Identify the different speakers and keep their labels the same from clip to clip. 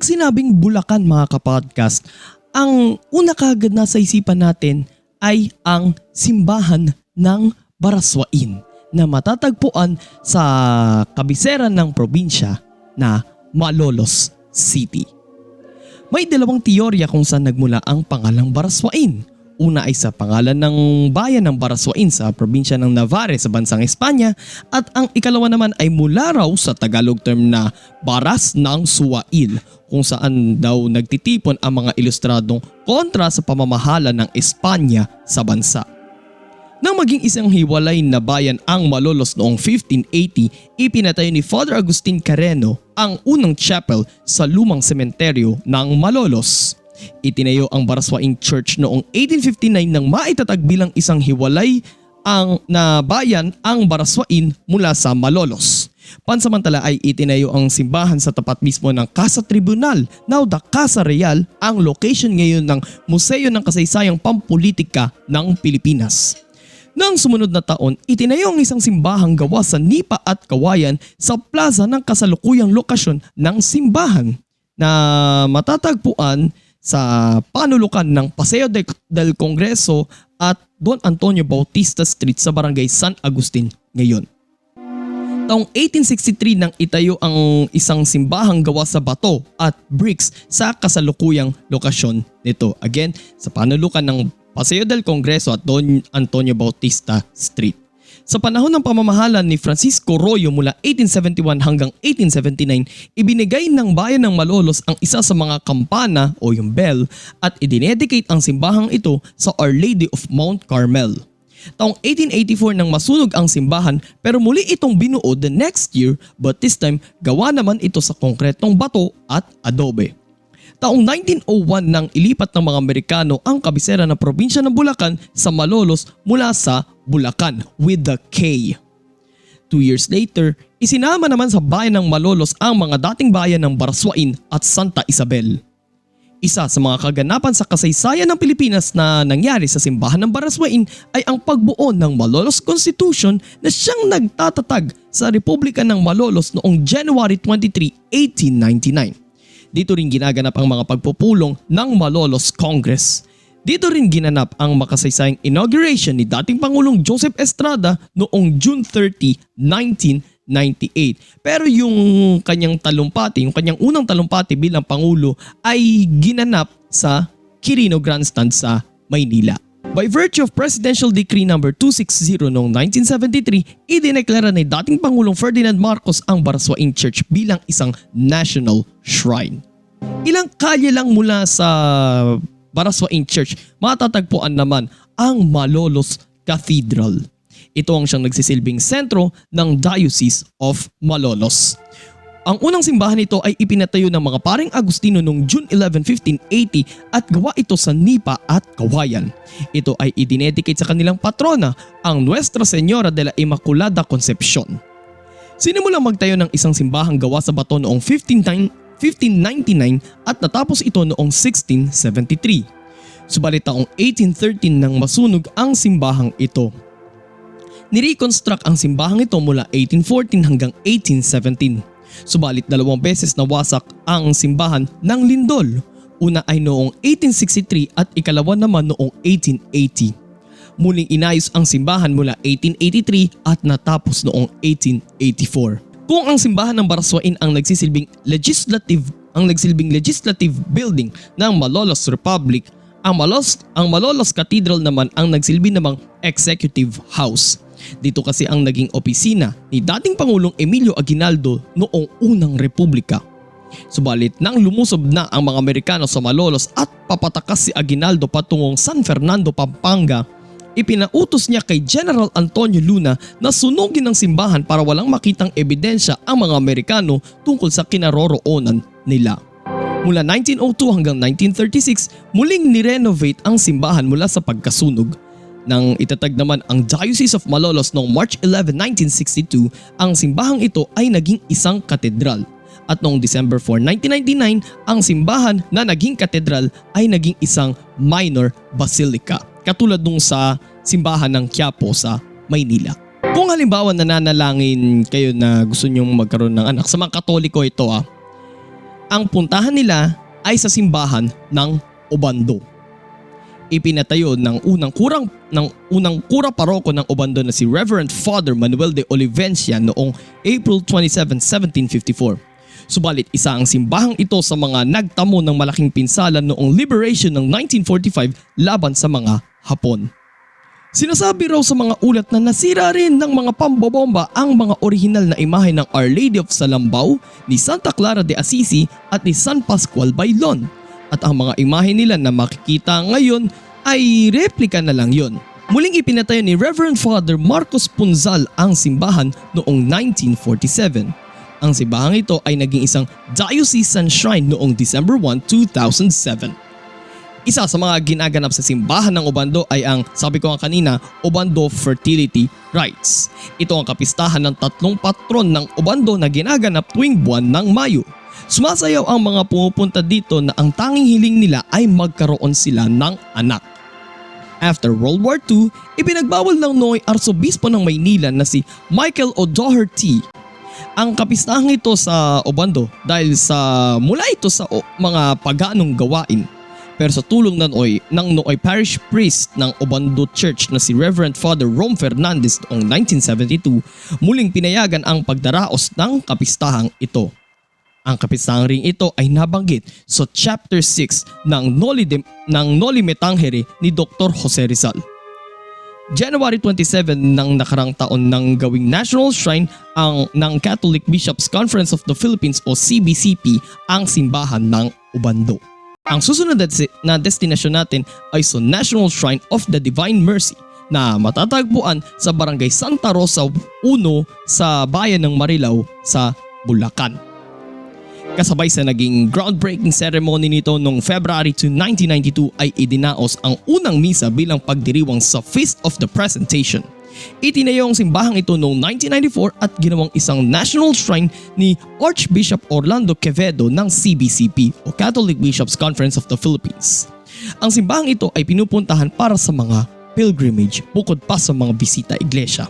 Speaker 1: sinabing Bulacan mga kapodcast, ang una kaagad nasa isipan natin ay ang simbahan ng Baraswain na matatagpuan sa kabisera ng probinsya na Malolos City. May dalawang teorya kung saan nagmula ang pangalang Baraswain. Una ay sa pangalan ng bayan ng Baraswain sa probinsya ng Navarre sa bansang Espanya at ang ikalawa naman ay mula raw sa Tagalog term na Baras ng Suwail kung saan daw nagtitipon ang mga ilustradong kontra sa pamamahala ng Espanya sa bansa. Nang maging isang hiwalay na bayan ang Malolos noong 1580, ipinatayo ni Father Agustin Carreno ang unang chapel sa lumang sementeryo ng Malolos. Itinayo ang Baraswain Church noong 1859 nang maitatag bilang isang hiwalay na bayan ang Baraswain mula sa Malolos. Pansamantala ay itinayo ang simbahan sa tapat mismo ng Casa Tribunal, now the Casa Real, ang location ngayon ng Museo ng Kasaysayang Pampulitika ng Pilipinas. Noong sumunod na taon, itinayo ang isang simbahang gawa sa nipa at kawayan sa plaza ng kasalukuyang lokasyon ng simbahan na matatagpuan sa panulukan ng Paseo del Congreso at Don Antonio Bautista Street sa Barangay San Agustin ngayon. Taong 1863 nang itayo ang isang simbahang gawa sa bato at bricks sa kasalukuyang lokasyon nito. Again, sa panulukan ng Paseo del Congreso at Don Antonio Bautista Street. Sa panahon ng pamamahala ni Francisco Royo mula 1871 hanggang 1879, ibinigay ng bayan ng Malolos ang isa sa mga kampana o yung bell at idinedicate ang simbahang ito sa Our Lady of Mount Carmel. Taong 1884 nang masunog ang simbahan pero muli itong binuo the next year but this time gawa naman ito sa konkretong bato at adobe. Taong 1901 nang ilipat ng mga Amerikano ang kabisera ng probinsya ng Bulacan sa Malolos mula sa Bulacan with the K. 2 years later, isinama naman sa bayan ng Malolos ang mga dating bayan ng Baraswain at Santa Isabel. Isa sa mga kaganapan sa kasaysayan ng Pilipinas na nangyari sa simbahan ng Baraswain ay ang pagbuo ng Malolos Constitution na siyang nagtatatag sa Republika ng Malolos noong January 23, 1899. Dito rin ginaganap ang mga pagpupulong ng Malolos Congress. Dito rin ginanap ang makasaysayang inauguration ni dating Pangulong Joseph Estrada noong June 30, 1998. Pero yung kanyang unang talumpati bilang Pangulo ay ginanap sa Quirino Grandstand sa Maynila. By virtue of Presidential Decree No. 260 noong 1973, idineklara ni dating Pangulong Ferdinand Marcos ang Baraswain Church bilang isang national shrine. Ilang kalye lang mula sa Baraswain Church, matatagpuan naman ang Malolos Cathedral. Ito ang siyang nagsisilbing sentro ng Diocese of Malolos. Ang unang simbahan nito ay ipinatayo ng mga paring Agustino noong June 11, 1580 at gawa ito sa nipa at kawayan. Ito ay idinedicate sa kanilang patrona, ang Nuestra Señora de la Immaculada Concepcion. Sinimulang magtayo ng isang simbahang gawa sa bato noong 1599 at natapos ito noong 1673. Subalit taong 1813 nang masunog ang simbahang ito. Nireconstruct ang simbahang ito mula 1814 hanggang 1817. Subalit 2 beses nawasak ang simbahan ng lindol. Una ay noong 1863 at ikalawa naman noong 1880. Muling inayos ang simbahan mula 1883 at natapos noong 1884. Kung ang simbahan ng Baraswain ang nagsilbing legislative building ng Malolos Republic, ang Malolos Cathedral naman ang nagsilbi namang executive house. Dito kasi ang naging opisina ni dating Pangulong Emilio Aguinaldo noong unang republika. Subalit nang lumusob na ang mga Amerikano sa Malolos at papatakas si Aguinaldo patungong San Fernando, Pampanga, ipinautos niya kay General Antonio Luna na sunugin ang simbahan para walang makitang ebidensya ang mga Amerikano tungkol sa kinaroroonan nila. Mula 1902 hanggang 1936, muling nirenovate ang simbahan mula sa pagkasunog. Nang itatag naman ang Diocese of Malolos noong March 11, 1962, ang simbahang ito ay naging isang katedral. At noong December 4, 1999, ang simbahan na naging katedral ay naging isang minor basilica, katulad nung sa simbahan ng Quiapo sa Maynila. Kung halimbawa nananalangin kayo na gusto nyong magkaroon ng anak, sa mga Katoliko ito Ang puntahan nila ay sa simbahan ng Obando. Ipinatayo ng unang kura paroko ng Obando na si Reverend Father Manuel de Olivencia noong April 27, 1754. Subalit isa ang simbahang ito sa mga nagtamo ng malaking pinsala noong liberation ng 1945 laban sa mga Hapon. Sinasabi raw sa mga ulat na nasira rin ng mga pambobomba ang mga orihinal na imahe ng Our Lady of Salambao, ni Santa Clara de Assisi at ni San Pascual Bailon. At ang mga imahe nila na makikita ngayon ay replika na lang yon. Muling ipinatayo ni Reverend Father Marcos Punzal ang simbahan noong 1947. Ang simbahang ito ay naging isang diocesan shrine noong December 1, 2007. Isa sa mga ginaganap sa simbahan ng Obando ay ang, sabi ko nga kanina, Obando Fertility Rites. Ito ang kapistahan ng 3 patron ng Obando na ginaganap tuwing buwan ng Mayo. Sumasayaw ang mga pumupunta dito na ang tanging hiling nila ay magkaroon sila ng anak. After World War II, ipinagbawal ng Noy Arsobispo ng Maynila na si Michael O'Doherty ang kapistahang ito sa Obando dahil mula ito sa mga paganong gawain. Pero sa tulong ng Nooy Parish Priest ng Obando Church na si Reverend Father Rom Fernandez noong 1972, muling pinayagan ang pagdaraos ng kapistahang ito. Ang kapistahang ring ito ay nabanggit sa Chapter 6 ng Noli Me Tangere ni Dr. Jose Rizal. January 27 ng nakarang taon nang gawing National Shrine ng Catholic Bishops Conference of the Philippines o CBCP ang simbahan ng Obando. Ang susunod na destinasyon natin ay sa National Shrine of the Divine Mercy na matatagpuan sa Barangay Santa Rosa 1 sa bayan ng Marilao sa Bulacan. Kasabay sa naging groundbreaking ceremony nito noong February 2, 1992 ay idinaos ang unang misa bilang pagdiriwang sa Feast of the Presentation. Itinayo ang simbahang ito noong 1994 at ginawang isang national shrine ni Archbishop Orlando Quevedo ng CBCP o Catholic Bishops Conference of the Philippines. Ang simbahang ito ay pinupuntahan para sa mga pilgrimage bukod pa sa mga bisita iglesia.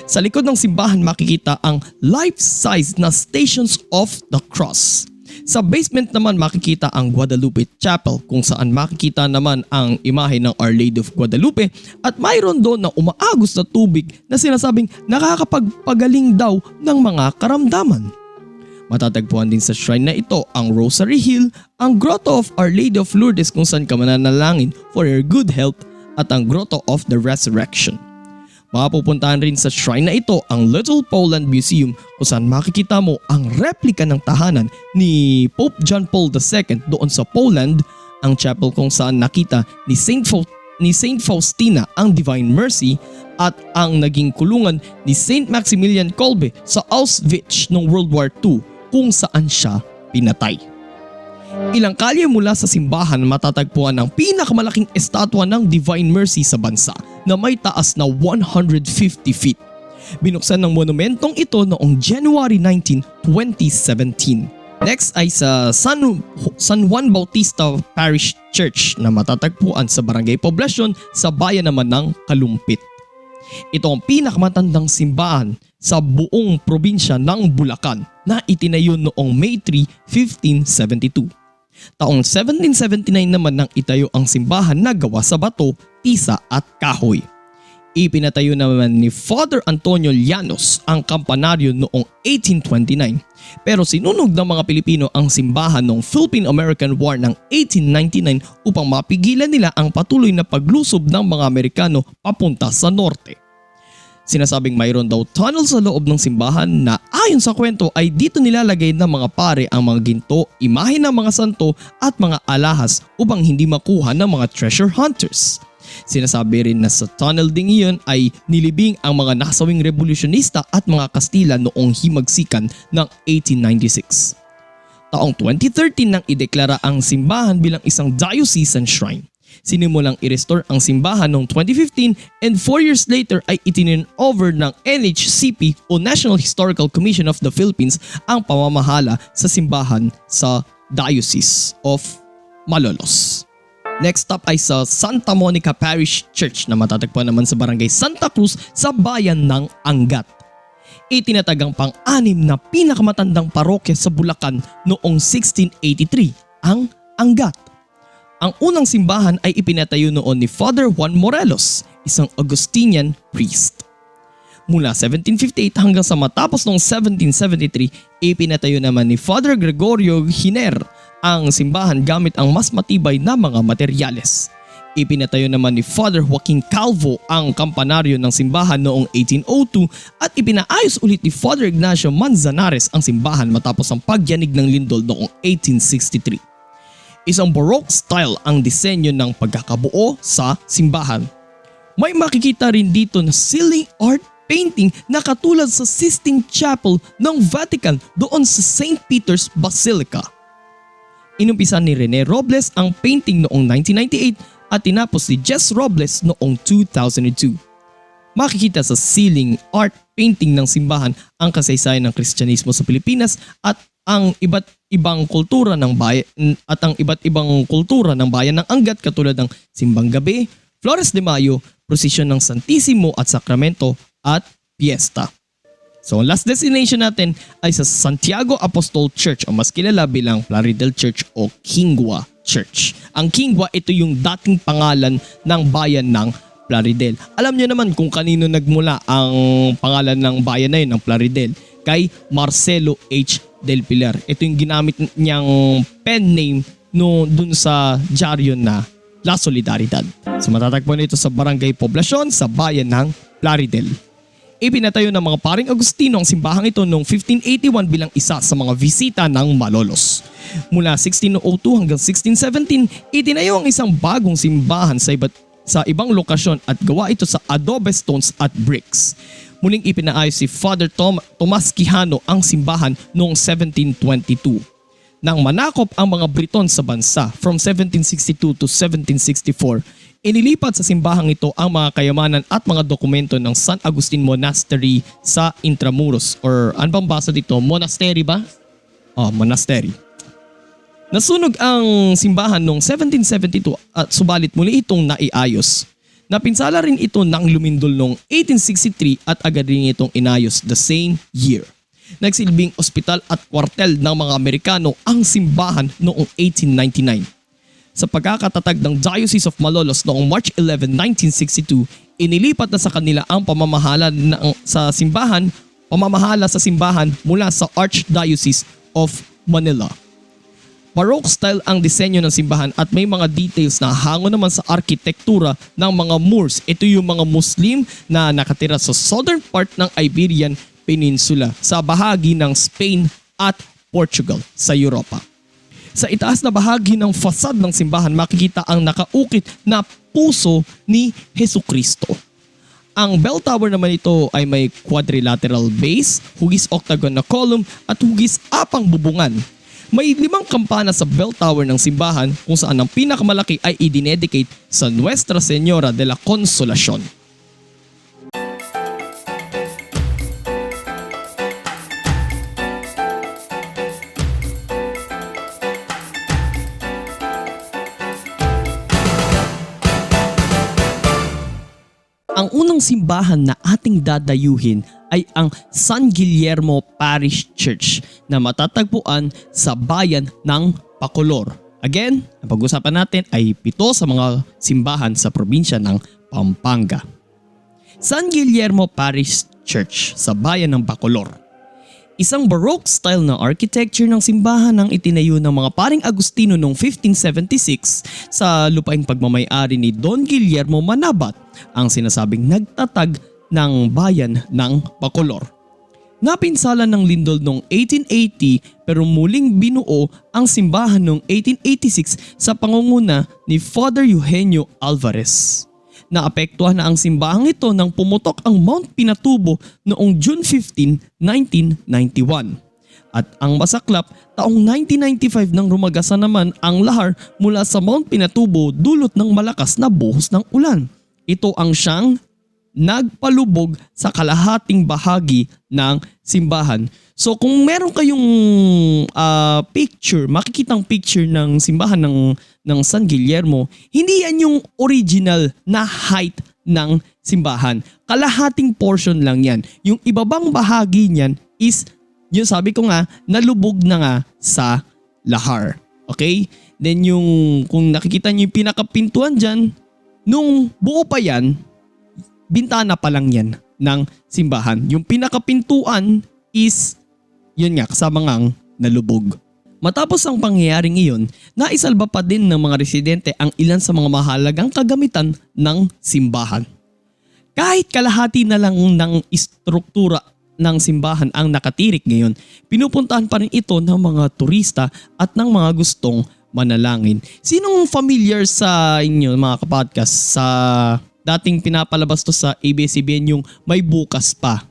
Speaker 1: Sa likod ng simbahan makikita ang life-size na Stations of the Cross. Sa basement naman makikita ang Guadalupe Chapel kung saan makikita naman ang imahe ng Our Lady of Guadalupe at mayroon doon na umaagos na tubig na sinasabing nakakapagpagaling daw ng mga karamdaman. Matatagpuan din sa shrine na ito ang Rosary Hill, ang Grotto of Our Lady of Lourdes kung saan ka mananalangin for your good health at ang Grotto of the Resurrection. Mapupuntahan rin sa shrine na ito ang Little Poland Museum kung saan makikita mo ang replika ng tahanan ni Pope John Paul II doon sa Poland, ang chapel kung saan nakita ni Saint Faustina ang Divine Mercy at ang naging kulungan ni Saint Maximilian Kolbe sa Auschwitz noong World War II kung saan siya pinatay. Ilang kalye mula sa simbahan matatagpuan ang pinakamalaking estatwa ng Divine Mercy sa bansa na may taas na 150 feet. Binuksan ng monumentong ito noong January 19, 2017. Next ay sa San Juan Bautista Parish Church na matatagpuan sa Barangay Poblacion sa bayan naman ng Kalumpit. Ito ang pinakamatandang simbahan sa buong probinsya ng Bulacan na itinayo noong May 3, 1572. Taong 1779 naman nang itayo ang simbahan na gawa sa bato, tisa at kahoy. Ipinatayo naman ni Father Antonio Llanos ang kampanaryo noong 1829 pero sinunog ng mga Pilipino ang simbahan noong Philippine-American War ng 1899 upang mapigilan nila ang patuloy na paglusob ng mga Amerikano papunta sa norte. Sinasabing mayroon daw tunnel sa loob ng simbahan na ayon sa kwento ay dito nilalagay ng mga pare ang mga ginto, imahe ng mga santo at mga alahas upang hindi makuha ng mga treasure hunters. Sinasabi rin na sa tunnel ding iyon ay nilibing ang mga nakasawing revolusyonista at mga Kastila noong himagsikan ng 1896. Taong 2013 nang ideklara ang simbahan bilang isang diocesan shrine. Sinimulang i-restore ang simbahan noong 2015 and 4 years later ay itinurn over ng NHCP o National Historical Commission of the Philippines ang pamamahala sa simbahan sa Diocese of Malolos. Next up ay sa Santa Monica Parish Church na matatagpuan naman sa Barangay Santa Cruz sa bayan ng Angat. Itinatag ang pang-anim na pinakamatandang parokya sa Bulacan noong 1683, ang Angat. Ang unang simbahan ay ipinatayo noon ni Father Juan Morelos, isang Augustinian priest. Mula 1758 hanggang sa matapos noong 1773, ipinatayo naman ni Father Gregorio Giner ang simbahan gamit ang mas matibay na mga materyales. Ipinatayo naman ni Father Joaquin Calvo ang kampanaryo ng simbahan noong 1802 at ipinaayos ulit ni Father Ignacio Manzanares ang simbahan matapos ang pagyanig ng lindol noong 1863. Isang Baroque style ang disenyo ng pagkakabuo sa simbahan. May makikita rin dito na ceiling art painting na katulad sa Sistine Chapel ng Vatican doon sa St. Peter's Basilica. Inumpisa ni Rene Robles ang painting noong 1998 at tinapos ni Jess Robles noong 2002. Makikita sa ceiling art painting ng simbahan ang kasaysayan ng Kristyanismo sa Pilipinas at ang iba't ibang kultura ng bayan ng Angat katulad ng Simbang Gabi, Flores de Mayo, prosesyon ng Santissimo at Sacramento at Fiesta. So ang last destination natin ay sa Santiago Apostol Church o mas kilala bilang Plaridel Church o Kingwa Church. Ang Kingwa, ito yung dating pangalan ng bayan ng Plaridel. Alam niyo naman kung kanino nagmula ang pangalan ng bayan na yun, ng Plaridel. Kay Marcelo H. Del Pilar. Ito yung ginamit niyang pen name dun sa dyaryo na La Solidaridad. So matatagpuan ito sa Barangay Poblacion sa bayan ng Plaridel. Ipinatayo ng mga Paring Agustino ang simbahang ito noong 1581 bilang isa sa mga bisita ng Malolos. Mula 1602 hanggang 1617, itinayo ang isang bagong simbahan sa ibang lokasyon at gawa ito sa adobe stones at bricks. Muling ipinaayos si Father Tomas Quijano ang simbahan noong 1722. Nang manakop ang mga Briton sa bansa from 1762 to 1764, inilipat sa simbahang ito ang mga kayamanan at mga dokumento ng San Agustin Monastery sa Intramuros, or ano bang basa dito? Monastery ba? Monastery. Nasunog ang simbahan noong 1772 at subalit muli itong naiayos. Napinsala rin ito ng lumindol noong 1863 at agad rin itong inayos the same year. Nagsilbing ospital at kwartel ng mga Amerikano ang simbahan noong 1899. Sa pagkakatatag ng Diocese of Malolos noong March 11, 1962, inilipat na sa kanila ang pamamahala sa simbahan mula sa Archdiocese of Manila. Baroque style ang disenyo ng simbahan at may mga details na hango naman sa arkitektura ng mga Moors. Ito yung mga Muslim na nakatira sa southern part ng Iberian Peninsula sa bahagi ng Spain at Portugal sa Europa. Sa itaas na bahagi ng fasad ng simbahan makikita ang nakaukit na puso ni Hesukristo. Ang bell tower naman ito ay may quadrilateral base, hugis octagon na column at hugis apang bubungan. May 5 kampana sa bell tower ng simbahan kung saan ang pinakamalaki ay idinedicate sa Nuestra Señora de la Consolación. Ang unang simbahan na ating dadayuhin ay ang San Guillermo Parish Church na matatagpuan sa bayan ng Bacolor. Again, ang pag-usapan natin ay 7 sa mga simbahan sa probinsya ng Pampanga. San Guillermo Parish Church sa bayan ng Bacolor. Isang Baroque style na architecture ng simbahan ang itinayo ng mga Paring Agustino noong 1576 sa lupaing pagmamay-ari ni Don Guillermo Manabat, ang sinasabing nagtatag ng bayan ng Bacolor. Napinsala ng lindol noong 1880 pero muling binuo ang simbahan noong 1886 sa pangunguna ni Father Eugenio Alvarez. Naapektuhan na ang simbahang ito nang pumutok ang Mount Pinatubo noong June 15, 1991. At ang masaklap, taong 1995 nang rumagasan naman ang lahar mula sa Mount Pinatubo dulot ng malakas na buhos ng ulan. Ito ang siyang nagpalubog sa kalahating bahagi ng simbahan. So kung meron kayong makikitang picture ng simbahan ng San Guillermo, hindi yan yung original na height ng simbahan. Kalahating portion lang yan. Yung ibabang bahagi niyan is, yung sabi ko nga, nalubog na nga sa lahar. Okay? Then yung, kung nakikita niyo yung pinakapintuan dyan, nung buo pa yan, bintana pa lang yan ng simbahan. Yung pinakapintuan is, yun nga, kasama ngang nalubog. Matapos ang pangyayaring iyon, naisalba pa din ng mga residente ang ilan sa mga mahalagang kagamitan ng simbahan. Kahit kalahati na lang ng istruktura ng simbahan ang nakatirik ngayon, pinupuntahan pa rin ito ng mga turista at ng mga gustong manalangin. Sinong familiar sa inyo mga kapodcast sa dating pinapalabas to sa ABS-CBN yung May Bukas Pa?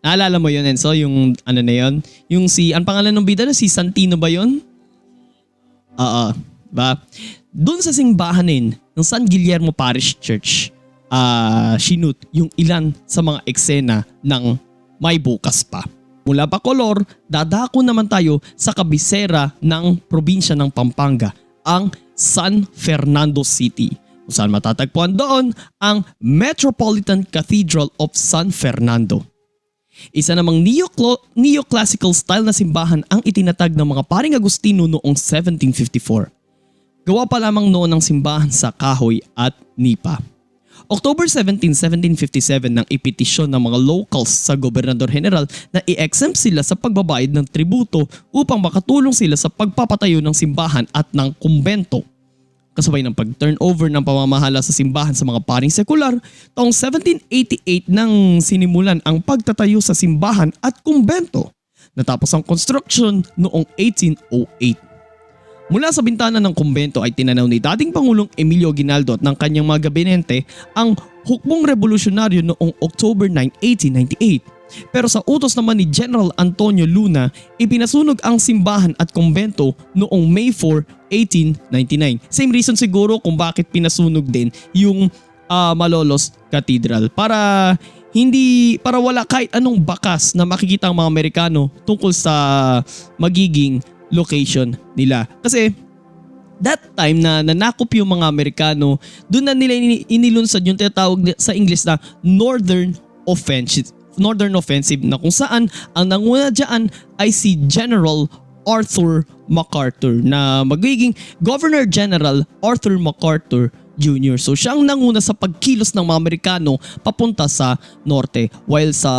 Speaker 1: Naalala mo yun, Enzo? Yung ano na yun? Yung si, ang pangalan ng bida na si Santino ba yun? Oo. Diba? Doon sa simbahanin ng San Guillermo Parish Church, sinut yung ilan sa mga eksena ng May Bukas Pa. Mula Bacolor, dadako naman tayo sa kabisera ng probinsya ng Pampanga, ang San Fernando City. Kung saan matatagpuan doon ang Metropolitan Cathedral of San Fernando. Isa namang neoclassical style na simbahan ang itinatag ng mga Paring Agustino noong 1754. Gawa pa lamang noon ng simbahan sa kahoy at nipa. October 17, 1757 nang ipetisyon ng mga locals sa Gobernador General na i-exempt sila sa pagbabayad ng tributo upang makatulong sila sa pagpapatayo ng simbahan at ng kumbento. Kasabay ng pag-turnover ng pamamahala sa simbahan sa mga paring sekular, taong 1788 nang sinimulan ang pagtatayo sa simbahan at kumbento. Natapos ang construction noong 1808. Mula sa bintana ng kumbento ay tinanaw ni dating Pangulong Emilio Aguinaldo at ng kanyang mga gabinete ang hukbong revolusyonaryo noong October 9, 1898. Pero sa utos naman ni General Antonio Luna, ipinasunog ang simbahan at kumbento noong May 4, 1899. Same reason siguro kung bakit pinasunog din yung Malolos Cathedral para wala kahit anong bakas na makikita ang mga Amerikano tungkol sa magiging location nila. Kasi that time na nanakop yung mga Amerikano, doon na nila inilunsad yung tinatawag sa English na Northern Offensive na kung saan ang nanguna dyan ay si General Arthur MacArthur na magiging Governor General Arthur MacArthur Jr. So siya ang nanguna sa pagkilos ng mga Amerikano papunta sa norte, while sa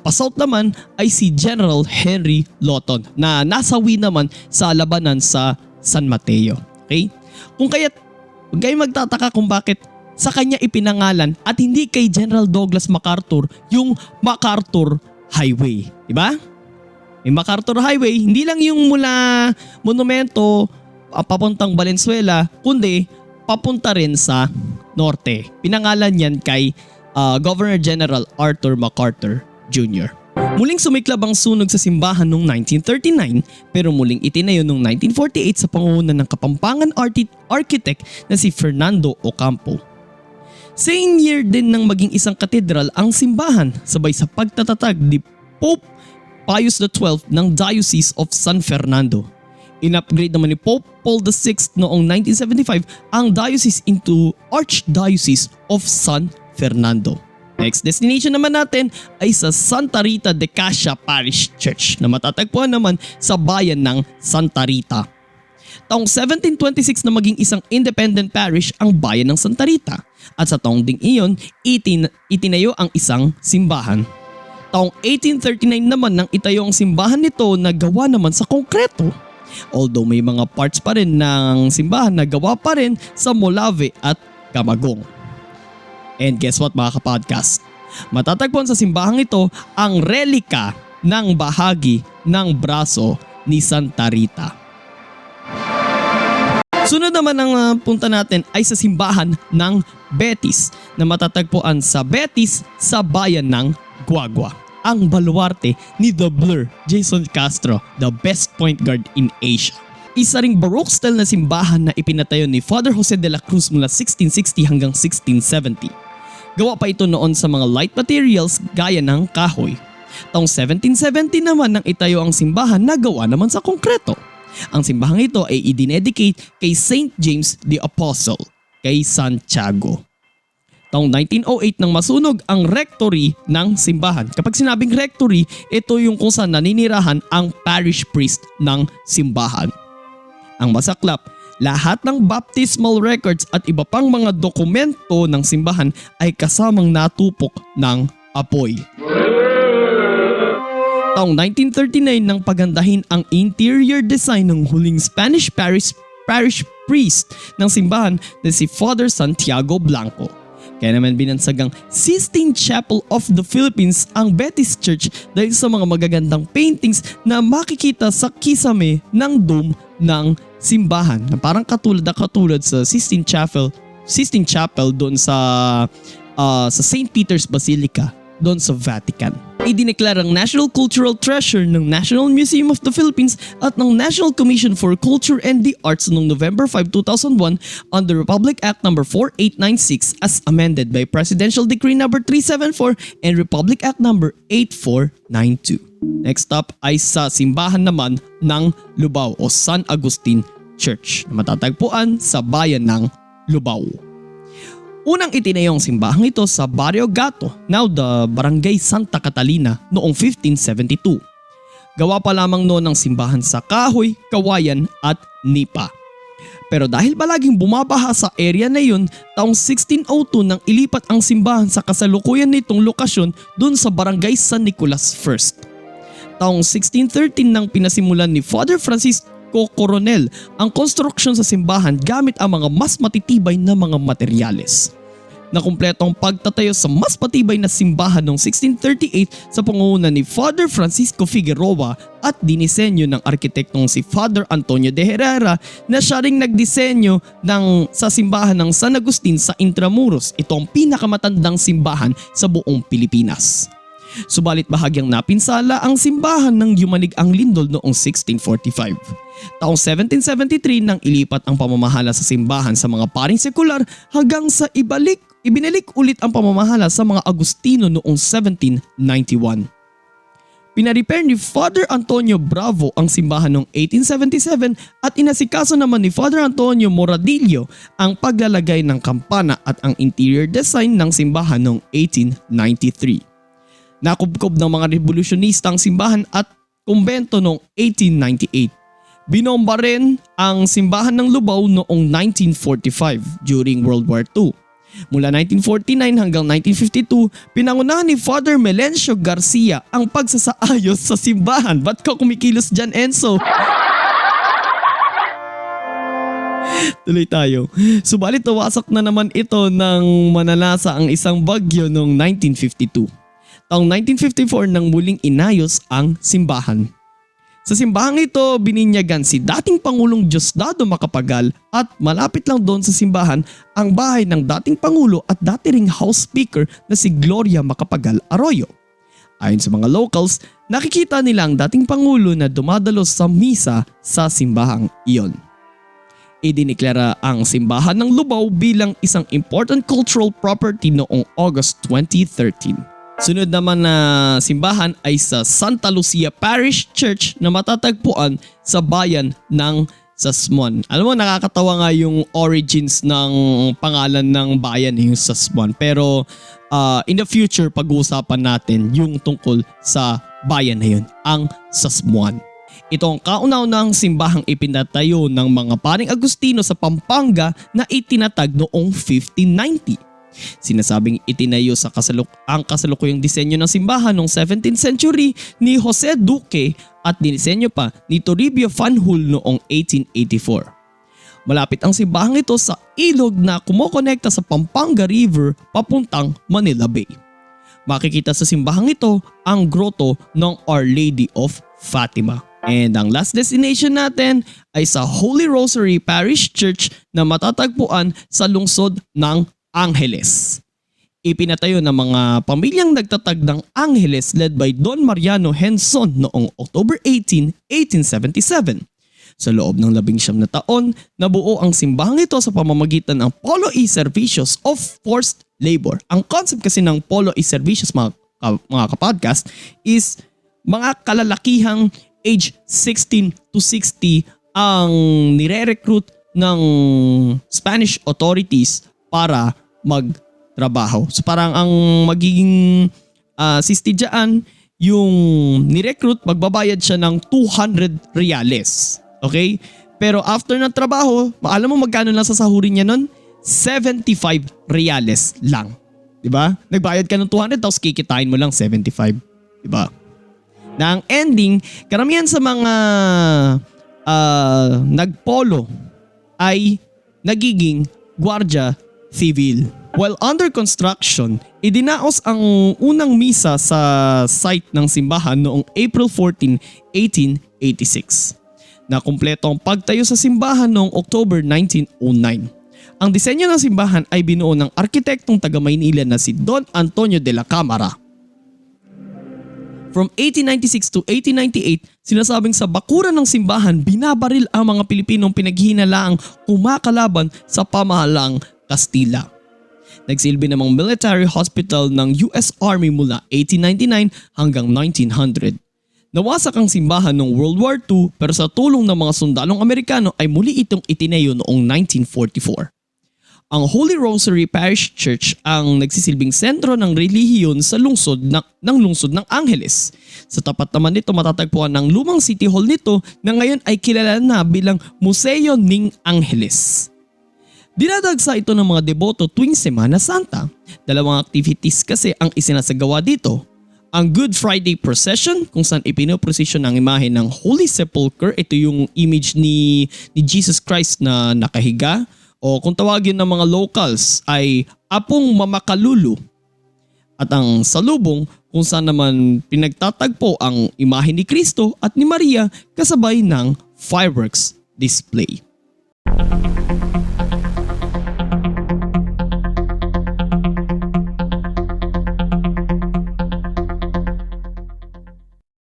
Speaker 1: pa-south naman ay si General Henry Lawton na nasawi naman sa labanan sa San Mateo. Okay? Kung kaya't huwag kayong magtataka kung bakit sa kanya ipinangalan at hindi kay General Douglas MacArthur yung MacArthur Highway. Diba? May MacArthur Highway, hindi lang yung mula monumento papuntang Valenzuela, kundi papunta rin sa norte. Pinangalan yan kay Governor General Arthur MacArthur Jr. Muling sumiklab ang sunog sa simbahan noong 1939 pero muling itinayo noong 1948 sa pangunguna ng Kapampangan architect na si Fernando Ocampo. Same year din nang maging isang katedral ang simbahan sabay sa pagtatatag ni Pope Pius XII ng Diocese of San Fernando. In-upgrade naman ni Pope Paul VI noong 1975 ang diocese into Archdiocese of San Fernando. Next destination naman natin ay sa Santa Rita de Casia Parish Church na matatagpuan naman sa bayan ng Santa Rita. Taong 1726 na maging isang independent parish ang bayan ng Santa Rita at sa taong ding iyon itinayo ang isang simbahan. Taong 1839 naman nang itayo ang simbahan nito na gawa naman sa konkreto. Although may mga parts pa rin ng simbahan na gawa pa rin sa Molave at Camagong. And guess what mga kapodcast? Matatagpuan sa simbahang ito ang relika ng bahagi ng braso ni Santa Rita. Sunod naman ang punta natin ay sa simbahan ng Betis na matatagpuan sa Betis sa bayan ng Guagua. Ang baluarte ni The Blur, Jason Castro, the best point guard in Asia. Isa ring Baroque style na simbahan na ipinatayo ni Father Jose de la Cruz mula 1660 hanggang 1670. Gawa pa ito noon sa mga light materials gaya ng kahoy. Taong 1770 naman nang itayo ang simbahan na gawa naman sa konkreto. Ang simbahang ito ay idinedicate kay Saint James the Apostle, kay Santiago. Taong 1908 nang masunog ang rectory ng simbahan. Kapag sinabing rectory, ito yung kung saan naninirahan ang parish priest ng simbahan. Ang masaklap, lahat ng baptismal records at iba pang mga dokumento ng simbahan ay kasamang natupok ng apoy. Taong 1939 nang pagandahin ang interior design ng huling Spanish parish priest ng simbahan na si Father Santiago Blanco. Kaya naman binansagang Sistine Chapel of the Philippines ang Betis Church dahil sa mga magagandang paintings na makikita sa kisame ng dome ng simbahan na parang katulad sa Sistine Chapel doon sa St. Peter's Basilica doon sa Vatican. Idineklarang National Cultural Treasure ng National Museum of the Philippines at ng National Commission for Culture and the Arts noong November 5, 2001 on the Republic Act No. 4896 as amended by Presidential Decree No. 374 and Republic Act No. 8492. Next up ay sa simbahan naman ng Lubao o San Agustin Church na matatagpuan sa bayan ng Lubao. Unang itinayong simbahang ito sa Barrio Gato, now the Barangay Santa Catalina noong 1572. Gawa pa lamang noon ang simbahan sa kahoy, kawayan at nipa. Pero dahil palaging bumabaha sa area na yun, taong 1602 nang ilipat ang simbahan sa kasalukuyan nitong lokasyon dun sa Barangay San Nicolas I. Taong 1613 nang pinasimulan ni Father Francisco Coronel ang konstruksyon sa simbahan gamit ang mga mas matitibay na mga materyales. Nakumpleto ang pagtatayo sa mas patibay na simbahan noong 1638 sa pangunguna ni Father Francisco Figueroa at dinisenyo ng arkitektong si Father Antonio de Herrera na siya ring nagdisenyo sa simbahan ng San Agustin sa Intramuros. Ito ang pinakamatandang simbahan sa buong Pilipinas. Subalit bahagyang napinsala ang simbahan ng yumanig ang lindol noong 1645. Taong 1773 nang ilipat ang pamamahala sa simbahan sa mga paring sekular hanggang sa ibinalik ulit ang pamamahala sa mga Agustino noong 1791. Pinarepair ni Father Antonio Bravo ang simbahan noong 1877 at inasikaso naman ni Father Antonio Moradillo ang paglalagay ng kampana at ang interior design ng simbahan noong 1893. Nakubkob ng mga revolusyonista ang simbahan at kumbento noong 1898. Binomba rin ang simbahan ng Lubao noong 1945 during World War II. Mula 1949 hanggang 1952, pinangunahan ni Father Melencio Garcia ang pagsasaayos sa simbahan. Ba't ka kumikilos dyan, Enzo? Tuloy tayo. Subalit nawasak na naman ito ng manalasa ang isang bagyo noong 1952. Taong 1954 nang muling inayos ang simbahan. Sa simbahang ito, bininyagan si dating Pangulong Diosdado Macapagal at malapit lang doon sa simbahan ang bahay ng dating Pangulo at dati ring House Speaker na si Gloria Macapagal Arroyo. Ayon sa mga locals, nakikita nila ang dating Pangulo na dumadalos sa misa sa simbahang iyon. Idineklara ang simbahan ng Lubao bilang isang important cultural property noong August 2013. Sunod naman na simbahan ay sa Santa Lucia Parish Church na matatagpuan sa bayan ng Sasmuan. Alam mo, nakakatawa nga yung origins ng pangalan ng bayan, yung Sasmuan. Pero in the future, pag-uusapan natin yung tungkol sa bayan na yun, ang Sasmuan. Ito ang kauna-unahang simbahang ipinatayo ng mga paring Agustino sa Pampanga na itinatag noong 1590. Sinasabing itinayo sa ang kasalukuyang disenyo ng simbahan noong 17th century ni Jose Duque at dinisenyo pa ni Toribio Fanjul noong 1884. Malapit ang simbahang ito sa ilog na kumokonekta sa Pampanga River papuntang Manila Bay. Makikita sa simbahang ito ang grotto ng Our Lady of Fatima. And ang last destination natin ay sa Holy Rosary Parish Church na matatagpuan sa lungsod ng Angeles. Ipinatayo ng mga pamilyang nagtatag ng Angeles led by Don Mariano Henson noong October 18, 1877. Sa loob ng 19 na taon, nabuo ang simbahang ito sa pamamagitan ng Polo y Servicios of Forced Labor. Ang concept kasi ng Polo y Servicios mga kapodcast is mga kalalakihang age 16 to 60 ang nire-recruit ng Spanish authorities para trabaho. So parang ang magiging sisti dyan, yung ni-recruit, magbabayad siya ng 200 reales. Okay? Pero after ng trabaho, alam mo magkano lang sasahurin niya nun? 75 reales lang. Diba? Nagbayad ka ng 200 tapos kikitain mo lang 75. Diba? Na ang ending, karamihan sa mga nagpolo ay nagiging gwardiya civil. While under construction, idinaos ang unang misa sa site ng simbahan noong April 14, 1886. Na kumpleto ang pagtayo sa simbahan noong October 1909. Ang disenyo ng simbahan ay binuo ng arkitektong taga Maynila na si Don Antonio de la Cámara. From 1896 to 1898, sinasabing sa bakuran ng simbahan binabaril ang mga Pilipinong pinaghinalaang kumakalaban sa pamahalang Kastila. Nagsilbi namang military hospital ng US Army mula 1899 hanggang 1900. Nawasak ang simbahan noong World War II pero sa tulong ng mga sundalong Amerikano ay muli itong itinayo noong 1944. Ang Holy Rosary Parish Church ang nagsisilbing sentro ng relihiyon sa lungsod ng Angeles. Sa tapat naman nito matatagpuan ang lumang City Hall nito na ngayon ay kilala na bilang Museo ng Angeles. Dinadagsa ito ng mga deboto tuwing Semana Santa. Dalawang activities kasi ang isinasagawa dito. Ang Good Friday Procession kung saan ipinoprosesyon ang imahe ng Holy Sepulchre. Ito yung image ni Jesus Christ na nakahiga. O kung tawagin ng mga locals ay Apong Mamakalulu. At ang salubong kung saan naman pinagtatagpo ang imahe ni Kristo at ni Maria kasabay ng fireworks display.